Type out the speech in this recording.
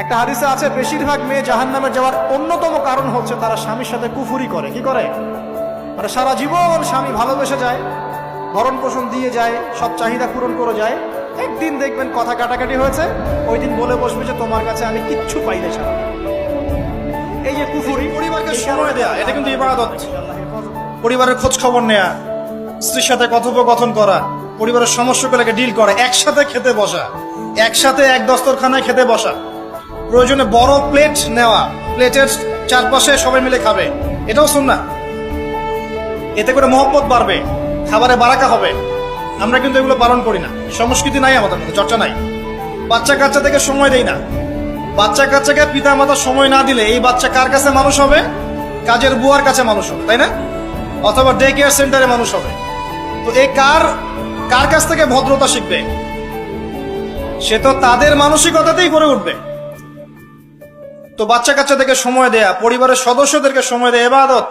একটা হাদিসে আছে বেশিরভাগ মেয়ে জাহান্নামে যাওয়ার অন্যতম কারণ হচ্ছে তারা স্বামীর সাথে কুফুরি করে। কি করে? মানে সারা জীবন স্বামী ভালোবেসে যায়, ভরণ পোষণ দিয়ে যায়, সব চাহিদা পূরণ করে যায়, একদিন দেখবেন কথা কাটাকাটি হয়েছে, ওই দিন বলে বসবে যে তোমার কাছে আমি কিচ্ছু পাই না সারা। এই যে কুফুরি, পরিবারকে সময় দেয়া, এটা কিন্তু ইবাদত। পরিবারের খোঁজ খবর নেয়া, স্ত্রীর সাথে কথোপকথন করা, পরিবারের সমস্যাগুলোকে ডিল করা, একসাথে খেতে বসা, একসাথে এক দস্তরখানায় খেতে বসা, প্রয়োজনে বড় প্লেট নেওয়া, প্লেটের চারপাশে সবাই মিলে খাবে, এটাও সুন্নাহ। এতে করে মহব্বত বাড়বে, খাবারে বারাকা হবে। আমরা কিন্তু এগুলো পালন করি না, সংস্কৃতি নাই আমাদের মধ্যে, চর্চা নাই। বাচ্চা কাচ্চা থেকে সময় দেই না। বাচ্চা কাচ্চাকে পিতা মাতা সময় না দিলে এই বাচ্চা কার কাছে মানুষ হবে? কাজের বুয়ার কাছে মানুষ হবে, তাই না? অথবা ডে কেয়ার সেন্টারে মানুষ হবে। তো এই কার কাছ থেকে ভদ্রতা শিখবে? সে তো তাদের মানসিকতাতেই গড়ে উঠবে। তো বাচ্চা কাচ্চাদেরকে সময় দেয়া, পরিবারের সদস্যদেরকে সময় দেয়া ইবাদত।